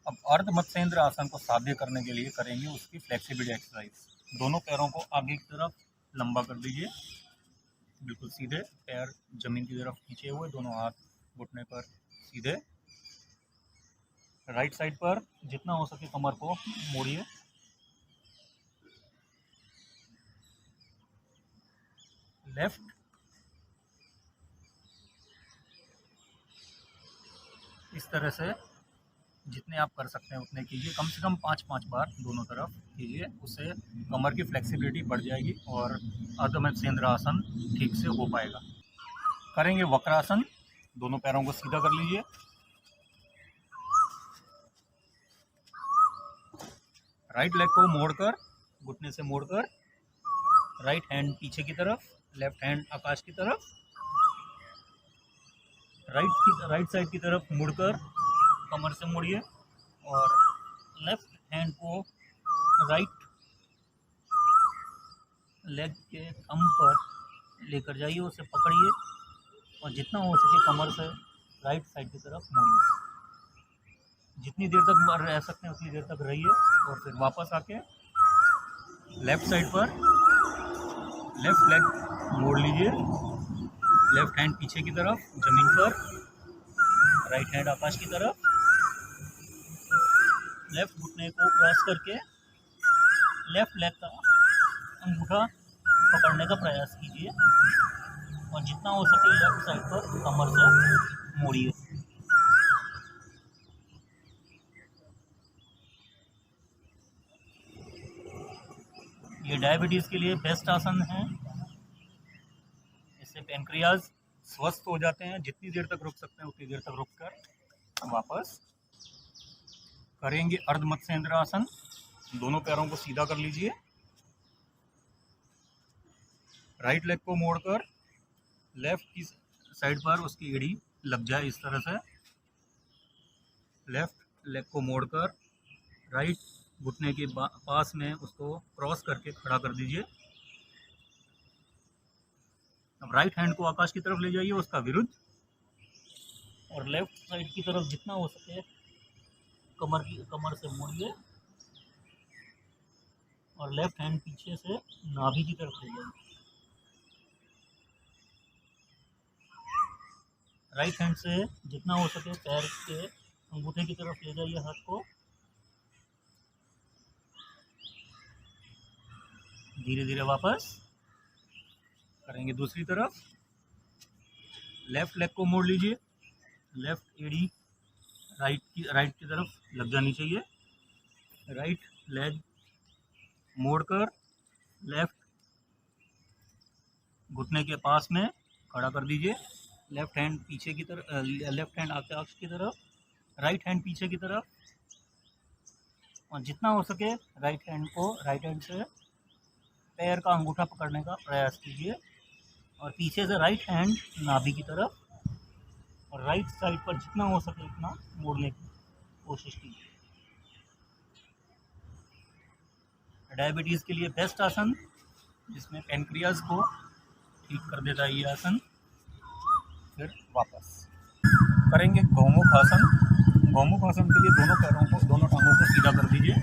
अब अर्ध मत्स्येंद्र आसन को साध्य करने के लिए करेंगे उसकी फ्लेक्सिबिलिटी एक्सरसाइज। दोनों पैरों को आगे की तरफ लंबा कर दीजिए, बिल्कुल सीधे, पैर जमीन की तरफ खींचे हुए, दोनों हाथ घुटने पर सीधे। राइट साइड पर जितना हो सके कमर को मोड़िए, लेफ्ट, इस तरह से जितने आप कर सकते हैं उतने कीजिए, कम से कम 5-5 बार दोनों तरफ कीजिए, उससे कमर की फ्लेक्सिबिलिटी बढ़ जाएगी और अर्ध मत्स्येंद्र आसन ठीक से हो पाएगा। करेंगे वक्रासन। दोनों पैरों को सीधा कर लीजिए, राइट लेग को मोड़कर, घुटने से मोड़कर, राइट हैंड पीछे की तरफ, लेफ्ट हैंड आकाश की तरफ, राइट साइड की तरफ मुड़कर कमर से मोड़िए और लेफ्ट हैंड को राइट लेग के थंब पर लेकर जाइए, उसे पकड़िए और जितना हो सके कमर से राइट साइड की तरफ मोड़िए। जितनी देर तक रह सकते हैं उतनी देर तक रहिए और फिर वापस आके लेफ्ट साइड पर लेफ्ट लेग मोड़ लीजिए, लेफ्ट हैंड पीछे की तरफ जमीन पर, राइट हैंड आकाश की तरफ, लेफ्ट घुटने को क्रॉस करके लेफ्ट लेग का अंगूठा पकड़ने का प्रयास कीजिए और जितना हो सके लेफ्ट साइड पर कमर से मोड़िए। ये डायबिटीज़ के लिए बेस्ट आसन है, इससे पैनक्रियाज स्वस्थ हो जाते हैं। जितनी देर तक रुक सकते हैं उतनी देर तक रुककर वापस करेंगे अर्ध मत्स्येंद्र आसन। दोनों पैरों को सीधा कर लीजिए, राइट लेग को मोड़कर लेफ्ट की साइड पर उसकी एड़ी लग जाए इस तरह से, लेफ्ट लेग को मोड़कर राइट घुटने के पास में उसको क्रॉस करके खड़ा कर दीजिए। अब राइट हैंड को आकाश की तरफ ले जाइए उसका विरुद्ध और लेफ्ट साइड की तरफ जितना हो सके कमर से मोड़िए और लेफ्ट हैंड पीछे से नाभि की तरफ ले जाइए। राइट हैंड से जितना हो सके पैर के अंगूठे की तरफ ले जाइए हाथ को, धीरे धीरे वापस करेंगे। दूसरी तरफ लेफ्ट लेग को मोड़ लीजिए, लेफ्ट एड़ी राइट की तरफ लग जानी चाहिए, राइट लेग मोड़कर लेफ्ट घुटने के पास में खड़ा कर दीजिए, लेफ्ट हैंड पीछे की तरफ, लेफ्ट हैंड आकाश की तरफ, राइट हैंड पीछे की तरफ और जितना हो सके राइट हैंड से पैर का अंगूठा पकड़ने का प्रयास कीजिए और पीछे से राइट हैंड नाभि की तरफ और राइट साइड पर जितना हो सके उतना मोड़ने की कोशिश कीजिए। डायबिटीज़ के लिए बेस्ट आसन, जिसमें पैनक्रियाज को ठीक कर देता है ये आसन। फिर वापस करेंगे गौमुख आसन। गौमुख आसन के लिए दोनों टांगों को सीधा कर दीजिए,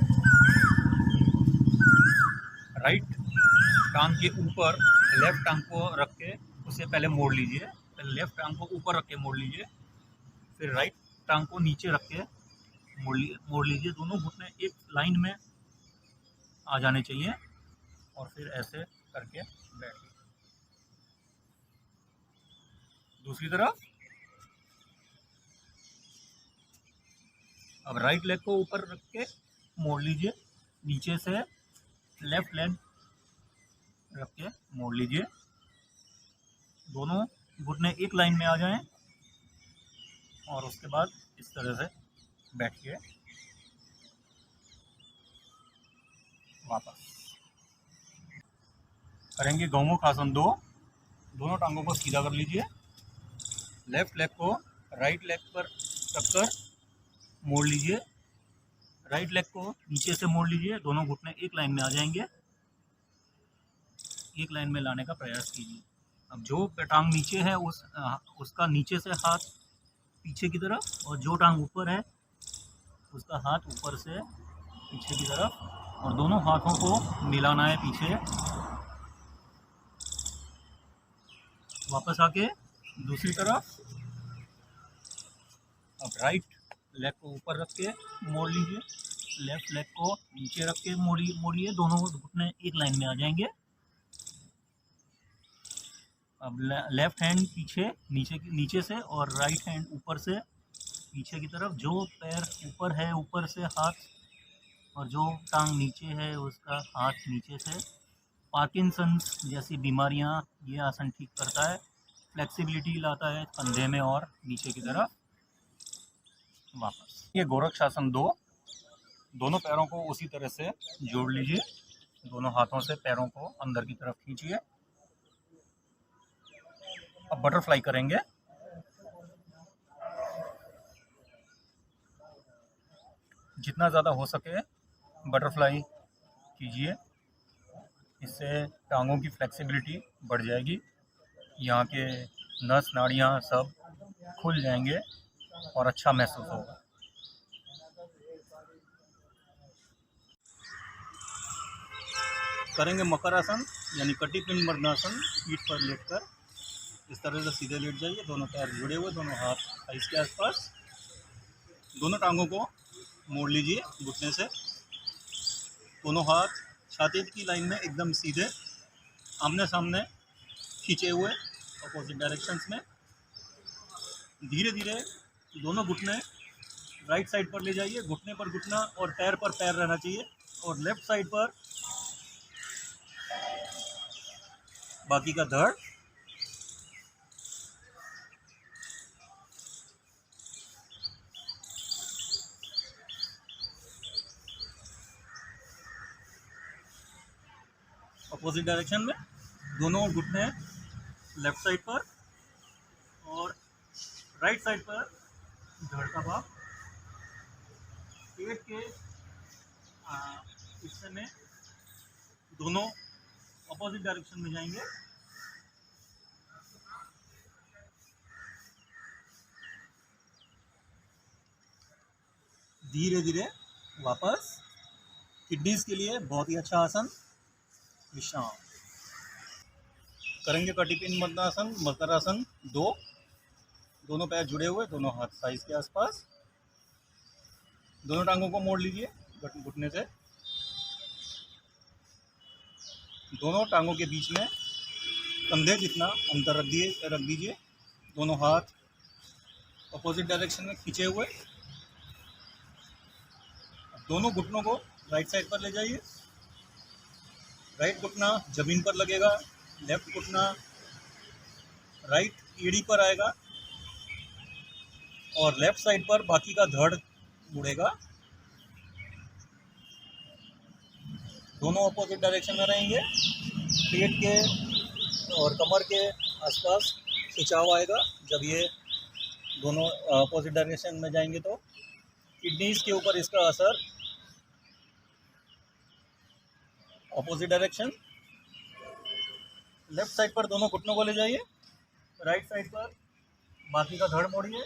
राइट टांग के ऊपर लेफ्ट टांग को रख के उसे पहले मोड़ लीजिए, पहले लेफ्ट टांग को ऊपर रख के मोड़ लीजिए, फिर राइट टांग को नीचे रख के मोड़ लीजिए। दोनों घुटने एक लाइन में आ जाने चाहिए और फिर ऐसे करके बैठिए। दूसरी तरफ अब राइट लेग को ऊपर रख के मोड़ लीजिए, नीचे से लेफ्ट लेग रख के मोड़ लीजिए, दोनों घुटने एक लाइन में आ जाएं और उसके बाद इस तरह से बैठिए। वापस करेंगे गौमुख आसन 2। दोनों टांगों को सीधा कर लीजिए, लेफ्ट लेग को राइट लेग पर रखकर मोड़ लीजिए, राइट लेग को नीचे से मोड़ लीजिए, दोनों घुटने एक लाइन में आ जाएंगे, एक लाइन में लाने का प्रयास कीजिए। अब जो टांग नीचे है उसका नीचे से हाथ पीछे की तरफ और जो टांग ऊपर है उसका हाथ ऊपर से पीछे की तरफ, और दोनों हाथों को मिलाना है पीछे। वापस आके दूसरी तरफ, अब राइट लेग को ऊपर रख के मोड़ लीजिए, लेफ्ट लेग को नीचे रख के मोड़िए, दोनों घुटने एक लाइन में आ जाएंगे। अब लेफ्ट हैंड पीछे नीचे से, और राइट हैंड ऊपर से पीछे की तरफ। जो पैर ऊपर है ऊपर से हाथ, और जो टांग नीचे है उसका हाथ नीचे से। पार्किंसंस जैसी बीमारियां ये आसन ठीक करता है, फ्लेक्सिबिलिटी लाता है कंधे में और नीचे की तरफ। वापस ये गोरक्षासन दोनों पैरों को उसी तरह से जोड़ लीजिए, दोनों हाथों से पैरों को अंदर की तरफ खींचिए। अब बटरफ्लाई करेंगे। जितना ज़्यादा हो सके बटरफ्लाई कीजिए, इससे टांगों की फ्लेक्सिबिलिटी बढ़ जाएगी, यहाँ के नस नाड़ियाँ सब खुल जाएंगे और अच्छा महसूस होगा। करेंगे मकर आसन यानी कटी पिंड मर्दासन। पीठ पर लेटकर इस तरह से सीधे लेट जाइए, दोनों पैर जुड़े हुए, दोनों हाथ थाइस के आसपास। दोनों टांगों को मोड़ लीजिए घुटने से, दोनों हाथ छाती की लाइन में एकदम सीधे आमने सामने खींचे हुए अपोजिट डायरेक्शंस में। धीरे धीरे दोनों घुटने राइट साइड पर ले जाइए, घुटने पर घुटना और पैर पर पैर रहना चाहिए, और लेफ्ट साइड पर बाकी का धड़। अपोजिट डायरेक्शन में दोनों घुटने लेफ्ट साइड पर और राइट साइड पर धड़ का भाग। पेट के हिस्से में दोनों अपोजिट डायरेक्शन में जाएंगे। धीरे धीरे वापस। किडनीज के लिए बहुत ही अच्छा आसन, विश्राम। करेंगे कटिपिन मर्दासन मकरासन दोनों पैर जुड़े हुए, दोनों हाथ साइज के आसपास। दोनों टांगों को मोड़ लीजिए घुटने से, दोनों टांगों के बीच में कंधे जितना अंतर रख दीजिए। दोनों हाथ अपोजिट डायरेक्शन में खींचे हुए, दोनों घुटनों को राइट साइड पर ले जाइए। राइट घुटना जमीन पर लगेगा, लेफ्ट घुटना राइट एड़ी पर आएगा, और लेफ्ट साइड पर बाकी का धड़ मुड़ेगा। दोनों अपोजिट डायरेक्शन में रहेंगे। पेट के और कमर के आसपास खिंचाव आएगा जब ये दोनों अपोजिट डायरेक्शन में जाएंगे, तो किडनीज के ऊपर इसका असर। अपोजिट डायरेक्शन, लेफ्ट साइड पर दोनों घुटनों को ले जाइए, राइट साइड पर बाकी का धड़ मोड़िए।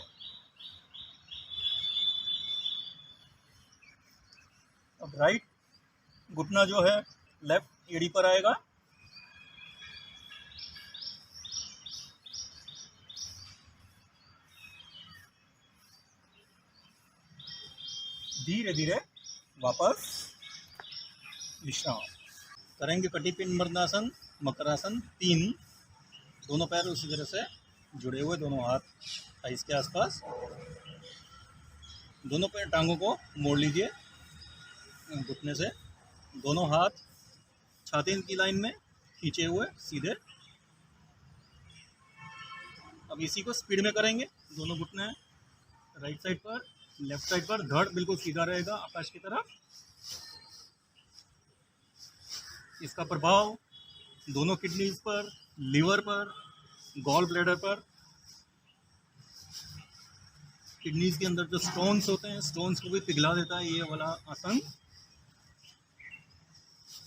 अब राइट घुटना जो है लेफ्ट एड़ी पर आएगा, धीरे धीरे वापस विश्राम। करेंगे कटिपिन मर्दासन मकरासन 3। दोनों पैर उसी तरह से जुड़े हुए, दोनों हाथ थाइस के आसपास। दोनों पैर टांगों को मोड़ लीजिए घुटने से, दोनों हाथ छाती की लाइन में खींचे हुए सीधे। अब इसी को स्पीड में करेंगे। दोनों घुटने राइट साइड पर, लेफ्ट साइड पर, धड़ बिल्कुल सीधा रहेगा आकाश की तरफ। इसका प्रभाव दोनों किडनीज पर, लीवर पर, गॉल ब्लैडर पर। किडनीज के अंदर जो स्टोन्स होते हैं, स्टोन्स को भी पिघला देता है ये वाला आसन।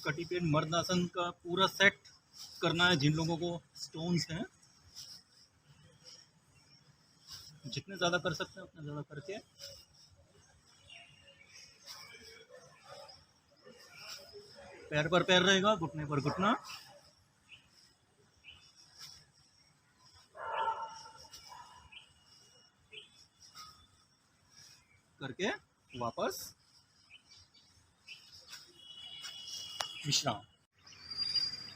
कटिपेन मर्द आसन का पूरा सेट करना है जिन लोगों को स्टोन्स हैं। जितने ज़्यादा कर सकते हैं उतने ज़्यादा करके। पैर पर पैर रहेगा, घुटने पर घुटना। करके वापस विश्राम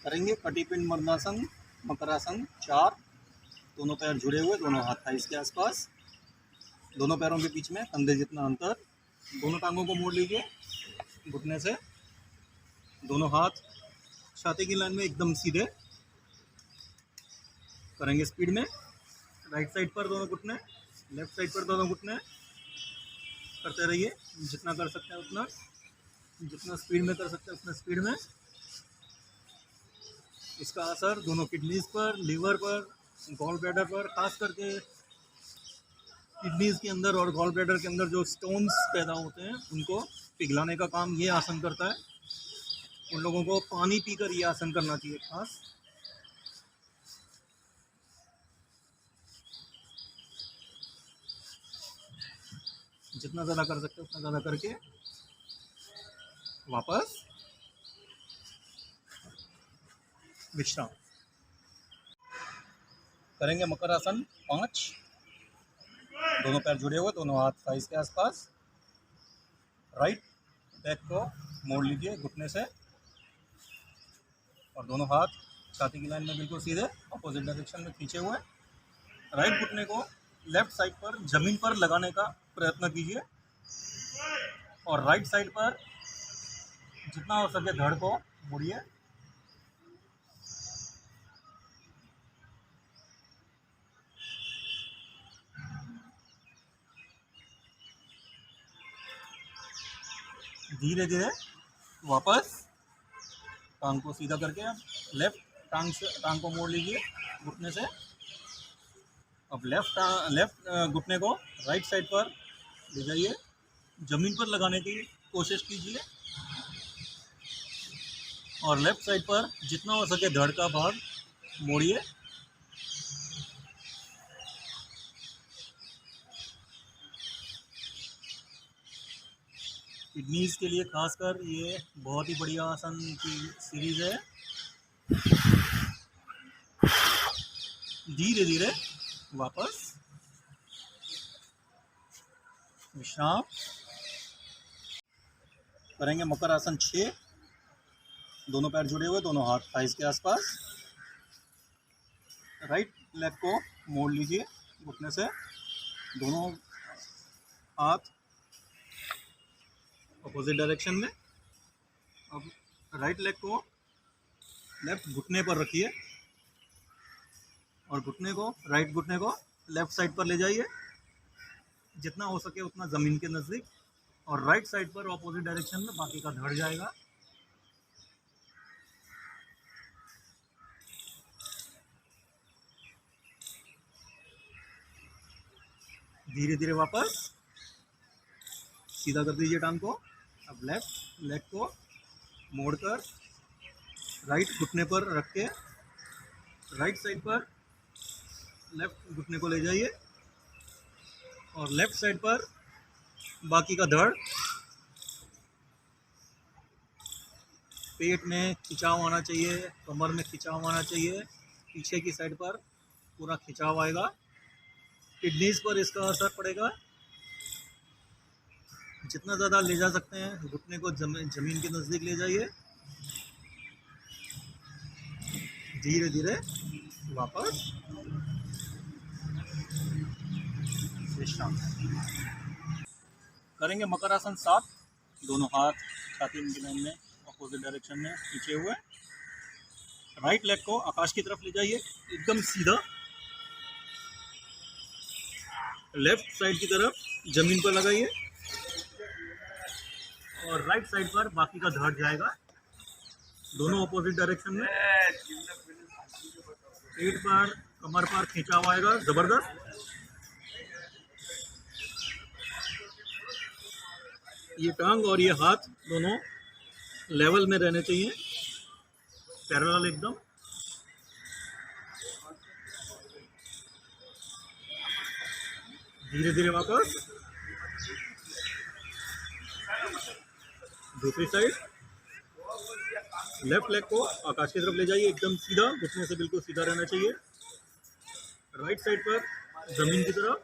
करेंगे। कटिपिंड मर्दासन, मकरासन 4। दोनों पैर जुड़े हुए, दोनों हाथ थाइस के आसपास, दोनों पैरों के बीच में कंधे जितना अंतर। दोनों टांगों को मोड़ लीजिए घुटने से, दोनों हाथ छाती की लाइन में एकदम सीधे। करेंगे स्पीड में। राइट साइड पर दोनों घुटने, लेफ्ट साइड पर दोनों घुटने। करते रहिए, जितना कर सकते हैं उतना, जितना स्पीड में कर सकते हैं उतना स्पीड में। इसका असर दोनों किडनीज पर, लीवर पर, गॉल ब्लैडर पर, खास करके किडनीज के अंदर और गॉल ब्लैडर के अंदर जो स्टोन्स पैदा होते हैं उनको पिघलाने का काम ये आसन करता है। उन लोगों को पानी पीकर ये आसन करना चाहिए खास। जितना ज़्यादा कर सकते हैं उतना ज़्यादा करके वापस विश्राम करेंगे। मकर आसन 5। दोनों पैर जुड़े हुए, दोनों हाथ थाइस के आसपास। राइट बैक को मोड़ लीजिए घुटने से और दोनों हाथ छाती की लाइन में बिल्कुल सीधे अपोजिट डायरेक्शन में खींचे हुए। राइट घुटने को लेफ्ट साइड पर जमीन पर लगाने का प्रयत्न कीजिए और राइट साइड पर जितना हो सके धड़ को मुड़िए। धीरे धीरे वापस टांग को सीधा करके लेफ्ट टांग को मोड़ लीजिए घुटने से। अब लेफ्ट घुटने को राइट साइड पर ले जाइए, जमीन पर लगाने की कोशिश कीजिए और लेफ्ट साइड पर जितना हो सके धड़ का भाग मोड़िए। किडनीज के लिए खासकर ये बहुत ही बढ़िया आसन की सीरीज है। धीरे धीरे वापस विश्राम करेंगे। मकर आसन 6। दोनों पैर जुड़े हुए, दोनों हाथ थाइस के आसपास। राइट लेग को मोड़ लीजिए घुटने से, दोनों हाथ अपोजिट डायरेक्शन में। अब राइट लेग को लेफ्ट घुटने पर रखिए और राइट घुटने को लेफ्ट साइड पर ले जाइए, जितना हो सके उतना ज़मीन के नज़दीक, और राइट साइड पर अपोजिट डायरेक्शन में बाकी का धड़ जाएगा। धीरे धीरे वापस सीधा कर दीजिए टांग को। अब लेफ्ट लेग को मोड़कर राइट घुटने पर रख के राइट साइड पर लेफ्ट घुटने को ले जाइए और लेफ्ट साइड पर बाकी का धड़। पेट में खिंचाव आना चाहिए, कमर में खिंचाव आना चाहिए, पीछे की साइड पर पूरा खिंचाव आएगा। किडनीज पर इसका असर पड़ेगा। जितना ज़्यादा ले जा सकते हैं घुटने को जमीन के नज़दीक ले जाइए। धीरे धीरे वापस विश्राम करेंगे। मकर आसन 7। दोनों हाथ छाती की लाइन में अपोजिट डायरेक्शन में खींचे हुए। राइट लेग को आकाश की तरफ ले जाइए एकदम सीधा, लेफ्ट साइड की तरफ जमीन पर लगाइए और राइट साइड पर बाकी का धड़ जाएगा, दोनों अपोजिट डायरेक्शन में। पेट पर कमर पर खिंचाव आएगा जबरदस्त। ये टांग और ये हाथ दोनों लेवल में रहने चाहिए, पैरेलल एकदम। धीरे धीरे वापस दूसरी साइड। लेफ्ट लेग को आकाश की तरफ ले जाइए, एकदम सीधा, घुटने से बिल्कुल सीधा रहना चाहिए। राइट साइड पर जमीन की तरफ,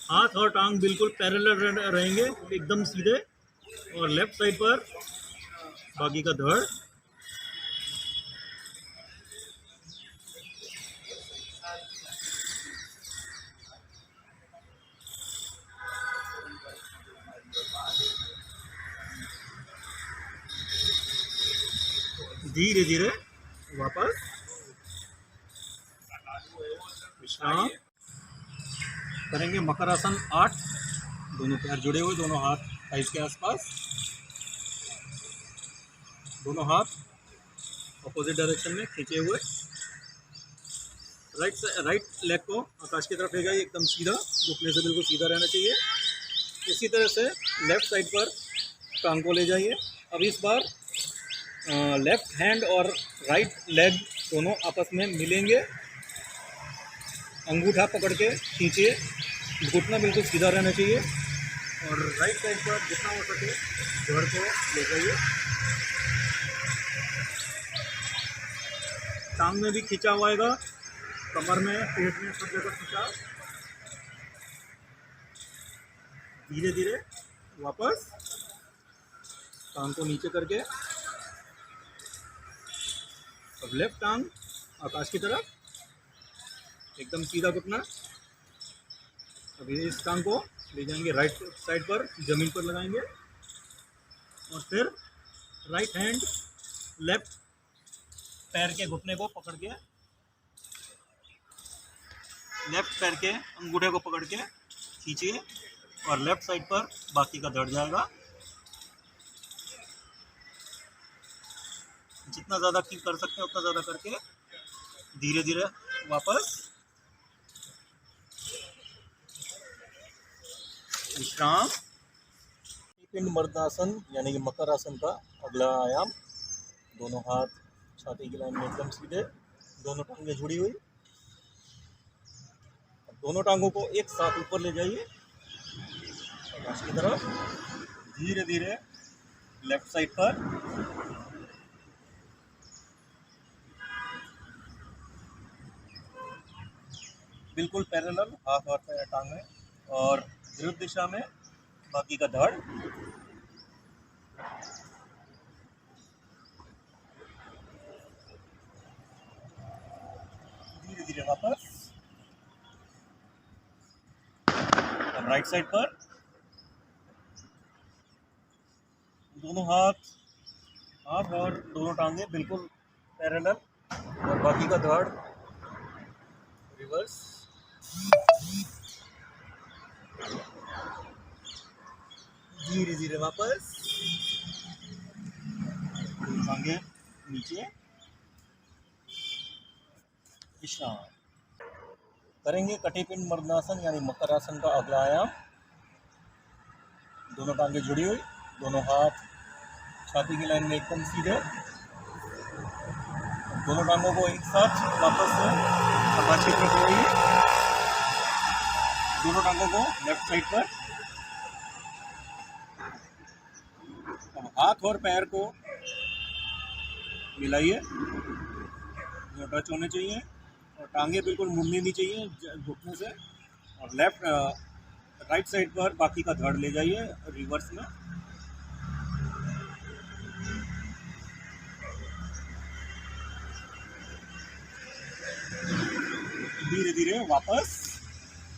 हाथ और टांग बिल्कुल पैरेलल रहेंगे, एकदम सीधे। और लेफ्ट साइड पर बाकी का धड़, धीरे धीरे वापस विश्राम। करेंगे मकर आसन 8। दोनों पैर जुड़े हुए, दोनों हाथ थाइस के आसपास, दोनों हाथ अपोजिट डायरेक्शन में खींचे हुए। राइट लेग को आकाश की तरफ ले जाइए, एकदम सीधा, घुटने से बिल्कुल सीधा रहना चाहिए। इसी तरह से लेफ्ट साइड पर टांग को ले जाइए। अब इस बार लेफ्ट हैंड और राइट लेग दोनों आपस में मिलेंगे, अंगूठा पकड़ के खींचिए, घुटना बिल्कुल सीधा रहना चाहिए। और राइट साइड पर जितना हो सके धड़ को ले जाइए। टांग में भी खींचा हुआ आएगा, कमर में, पेट में, सब जगह खींचा। धीरे धीरे वापस टांग को नीचे करके, अब लेफ्ट टांग आकाश की तरफ, एकदम सीधा घुटना। अभी इस टांग को ले जाएंगे राइट साइड पर, जमीन पर लगाएंगे। और फिर राइट हैंड लेफ्ट पैर के घुटने को पकड़ के, लेफ्ट पैर के अंगूठे को पकड़ के खींचिए, और लेफ्ट साइड पर बाकी का धड़ जाएगा। जितना ज़्यादा कीप कर सकते हैं उतना ज़्यादा करके धीरे धीरे वापस विश्राम। पिंड मर्दासन यानी कि मकर आसन का अगला आयाम। दोनों हाथ छाती की लाइन में एकदम सीधे, दोनों टांगें जुड़ी हुई। दोनों टांगों को एक साथ ऊपर ले जाइए आकाश की तरफ। धीरे धीरे लेफ्ट साइड पर, बिल्कुल पैरेलल हाथ और पैर टांगें, और विरुद्ध दिशा में बाकी का धड़। धीरे धीरे वापस। राइट साइड पर दोनों हाथ और दोनों टांगे बिल्कुल पैरेलल, और बाकी का धड़ रिवर्स। धीरे धीरे वापस, टांगे नीचे, विश्राम। करेंगे कटिपिंड मर्दासन यानी मकर आसन का अगला आयाम। दोनों टांगे जुड़ी हुई, दोनों हाथ छाती की लाइन में एकदम सीधे। दोनों टांगों को एक साथ वापस से आकाश की तरफ ले जाइए। दोनों टांगों को लेफ्ट साइड पर। अब हाथ और पैर को मिलाइए, टच होने चाहिए, और टांगे बिल्कुल मुड़नी नहीं चाहिए घुटने से। और राइट साइड पर बाकी का धड़ ले जाइए रिवर्स में। धीरे धीरे वापस,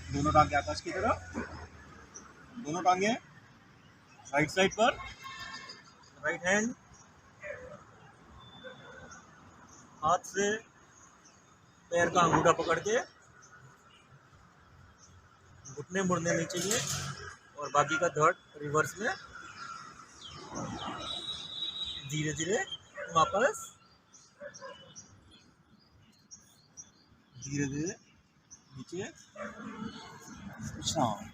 दोनों टांगे आकाश की तरफ, दोनों टांगे राइट साइड पर। राइट हैंड हाथ से पैर का अंगूठा पकड़ के, घुटने मुड़ने नहीं चाहिए, और बाकी का धड़ रिवर्स में। धीरे धीरे वापस, धीरे धीरे नीचे, विश्राम।